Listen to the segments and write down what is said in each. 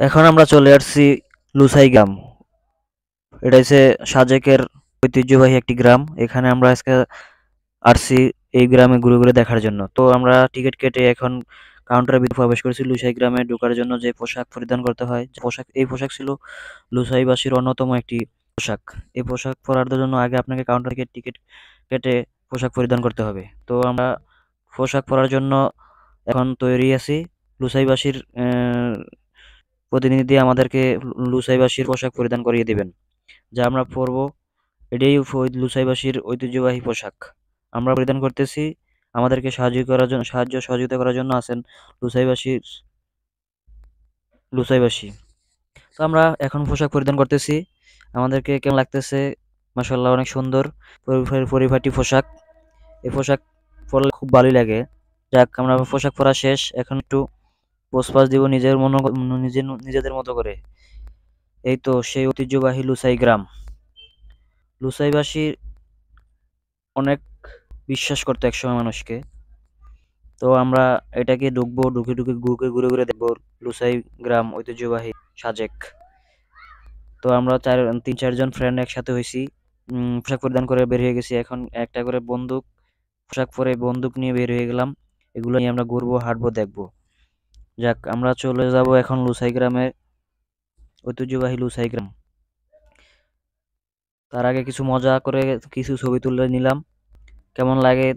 এখন আমরা চলে আসছি লুসাই গ্রাম। এটা হচ্ছে সাজেকের ঐতিহ্যবাহী একটি গ্রাম। এখানে আমরা আজকে আসছি এই গ্রামে ঘুরে ঘুরে দেখার জন্য। তো আমরা টিকিট কেটে এখন কাউন্টারের ভিতরে প্রবেশ করেছি। লুসাই গ্রামে ঢোকার জন্য যে পোশাক পরিধান করতে হয়, যে পোশাক, এই পোশাক ছিল লুসাইবাসীর অন্যতম একটি পোশাক। এই পোশাক পরার জন্য আগে আপনাকে কাউন্টার থেকে টিকিট কেটে পোশাক পরিধান করতে হবে। তো আমরা পোশাক পরার জন্য এখন তৈরি আছি। লুসাইবাসীর প্রতিনিধি আমাদেরকে লুসাইবাসীর পোশাক পরিধান করিয়ে দিবেন, যা আমরা পরবো। এটাই লুসাইবাসীর ঐতিহ্যবাহী পোশাক আমরা পরিধান করতেছি। আমাদেরকে সাহায্য সহযোগিতা করার জন্য আছেন লুসাইবাসীর লুসাইবাসী। তো আমরা এখন পোশাক পরিধান করতেছি। আমাদেরকে কেমন লাগতেছে? মাশাআল্লাহ, অনেক সুন্দর পরিপাটি পোশাক। এই পোশাক পরলে খুব ভালোই লাগে। যাক, আমরা পোশাক পরা শেষ। এখন একটু পোজ দিব নিজেদের মতো করে। এই তো সেই ঐতিহ্যবাহী লুসাই গ্রাম। লুসাইবাসী অনেক বিশ্বাস করতো একসময় মানুষকে। তো আমরা এটাকে ঢুকবো, ঢুকে ঘুরে ঘুরে দেখবো লুসাই গ্রাম ঐতিহ্যবাহী সাজেক। তো আমরা 3-4 জন ফ্রেন্ড একসাথে হয়েছি। পোশাক পরিধান করে বের হয়ে গেছি। এখন একটা করে পোশাক পরে বন্দুক নিয়ে বের হয়ে গেলাম। এগুলো নিয়ে আমরা ঘুরবো, হাঁটবো, দেখবো। যাক, আমরা চলে যাব এখন লুসাই গ্রামে, ঐতিহ্যবাহী লুসাই গ্রাম। তার আগে কিছু মজা করে কিছু ছবি তুলে নিলাম। কেমন লাগে?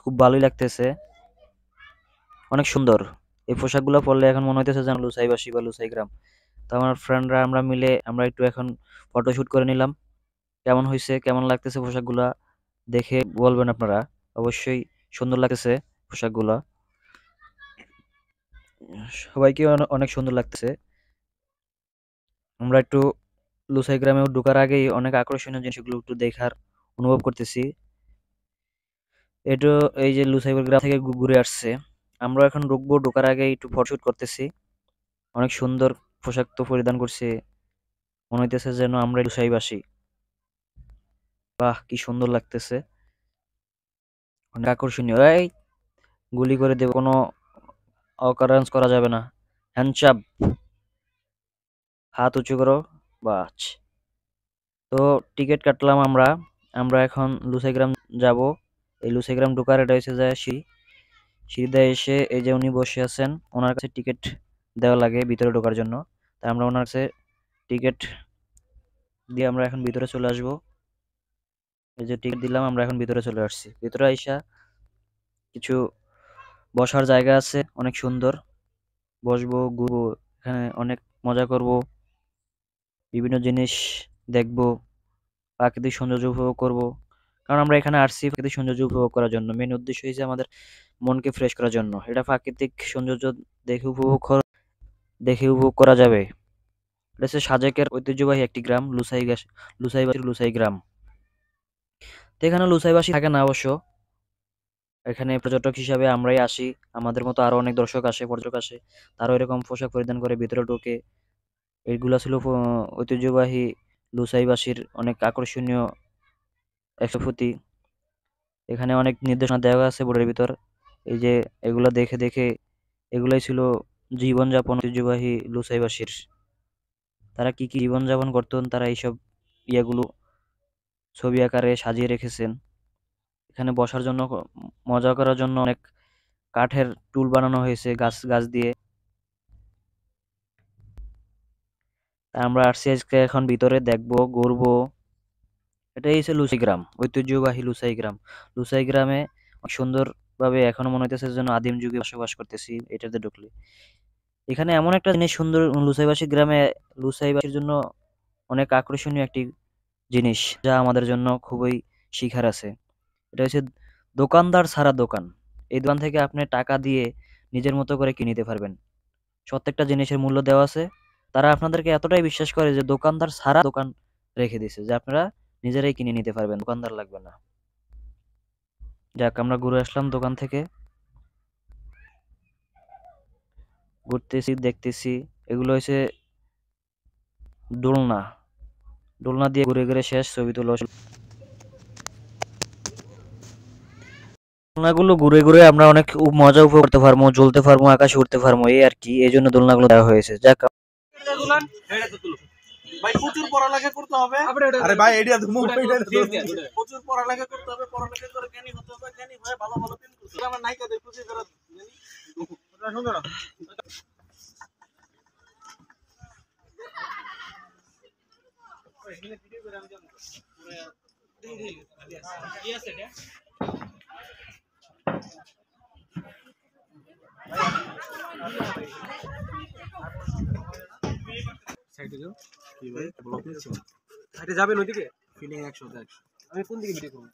খুব ভালোই লাগতেছে, অনেক সুন্দর। এই পোশাকগুলো পরলে এখন মনে হইতেছে যেন লুসাইবাসী বা লুসাই গ্রাম। তো আমার ফ্রেন্ডরা আমরা মিলে আমরা একটু এখন ফটোশুট করে নিলাম। কেমন হয়েছে, কেমন লাগতেছে পোশাকগুলা দেখে বলবেন আপনারা। অবশ্যই সুন্দর লাগতেছে পোশাকগুলা, সবাইকে অনেক সুন্দর লাগতেছে। আমরা একটু লুসাই গ্রামে ঢোকার আগেই অনেক আকর্ষণীয় জিনিসগুলো একটু দেখার অনুভব করতেছি। এটা এই যে লুসাই গ্রাম থেকে ঘুরে আসছে। আমরা এখন ঢুকবো, ঢোকার আগে একটু ফটোশুট করতেছি। অনেক সুন্দর পোশাক তো পরিধান করছে, মনে হইতেছে যেন আমরা লুসাইবাসী। বাহ, কি সুন্দর লাগতেছে, অনেক আকর্ষণীয়। এই গুলি করে দেব, কোনো অকারেন্স করা যাবে না। হ্যান্ডচাপ, হাত উঁচু করো, বাস। তো টিকিট কাটলাম আমরা। আমরা এখন লুসাইগ্রাম যাব। এই লুসাইগ্রাম ঢোকার এটা হচ্ছে যায় সিঁড়িতে এসে এই যে উনি বসে আছেন, ওনার কাছে টিকিট দেওয়া লাগে ভিতরে ঢোকার জন্য। তাই আমরা ওনার কাছে টিকিট দিয়ে আমরা এখন ভিতরে চলে আসব। এই যে টিকিট দিলাম, আমরা এখন ভিতরে চলে আসছি। ভিতরে আইসা কিছু বসার জায়গা আছে, অনেক সুন্দর। বসবো, ঘুরবো, এখানে অনেক মজা করব, বিভিন্ন জিনিস দেখব, প্রাকৃতিক সৌন্দর্য উপভোগ করব। কারণ আমরা এখানে আসছি প্রাকৃতিক সৌন্দর্য উপভোগ করার জন্য। মেন উদ্দেশ্য হয়েছে আমাদের মনকে ফ্রেশ করার জন্য। এটা প্রাকৃতিক সৌন্দর্য দেখে উপভোগ করা যাবে। এটা হচ্ছে সাজেকের ঐতিহ্যবাহী একটি গ্রাম, লুসাইবাসীর লুসাই গ্রাম। তো এখানে লুসাইবাসী থাকে না অবশ্য। এখানে পর্যটক হিসাবে আমরাই আসি। আমাদের মতো আরো অনেক দর্শক আসে, পর্যটক আসে। তারাও এরকম পোশাক পরিধান করে ভিতরে ঢোকে। এইগুলা ছিল ঐতিহ্যবাহী লুসাইবাসীর অনেক আকর্ষণীয় একশফুতি। এখানে অনেক নির্দেশনা দেওয়া আছে বোর্ডের ভিতর। এই যে এগুলা দেখে দেখে এগুলাই ছিল জীবনযাপন ঐতিহ্যবাহী লুসাইবাসীর। তারা কি কি জীবনযাপন করতেন, তারা এইসব ইয়াগুলো ছবি আকারে সাজিয়ে রেখেছেন। এখানে বসার জন্য, মজা করার জন্য অনেক কাঠের টুল বানানো হয়েছে গাছ গাছ দিয়ে। তাই আমরা আসছি আজকে, এখন ভিতরে দেখবো, ঘুরবো। এটাই হচ্ছে লুসাই গ্রাম, ঐতিহ্যবাহী লুসাই গ্রাম। লুসাই গ্রামে সুন্দর ভাবে এখনো মনে হইতেছে যেন আদিম যুগে বসবাস করতেছি এটাতে ঢুকলে। এখানে এমন একটা জিনিস সুন্দর লুসাইবাসী গ্রামে, লুসাইবাসীর জন্য অনেক আকর্ষণীয় একটি জিনিস, যা আমাদের জন্য খুবই শিখার আছে। এটা হচ্ছে দোকানদার ছাড়া দোকান। এই দোকান থেকে আপনি টাকা দিয়ে নিজের মতো করে কিনে নিতে পারবেন। প্রত্যেকটা জিনিসের মূল্য দেওয়া আছে। তারা আপনাদেরকে এতটাই বিশ্বাস করে যে দোকানদার ছাড়া দোকান রেখে দিছে, যে আপনারা নিজেরাই কিনে নিতে পারবেন, দোকানদার লাগবে না। যাক, আমরা ঘুরে আসলাম দোকান থেকে, ঘুরতেছি, দেখতেছি। এগুলো হচ্ছে দোলনা। দোলনা দিয়ে ঘুরে ঘুরে শেষ, ছবি তোলা দোলনাগুলো ঘুরে ঘুরে আমরা অনেক মজা উপভোগ করতে পারবো, জ্বলতে পারবো, আকাশে উঠতে পারবো, এই আর কি। এই জন্য দোলনাগুলো দেওয়া হয়েছে। যাক, ভাই প্রচুর পড়ালেখা করতে হবে। আরে ভাই এডিয়া তুমি প্রচুর পড়ালেখা করতে হবে, পড়ালেখা করে জ্ঞানী হতে হবে, জ্ঞানী হয়ে ভালো ভালো ফিল্ম করতে হবে। আমার নায়িকাদের খুশি করা সুন্দর। যাবেন ওইদিকে ফিলিং 100 আমি কোন দিকে ভিডিও করবো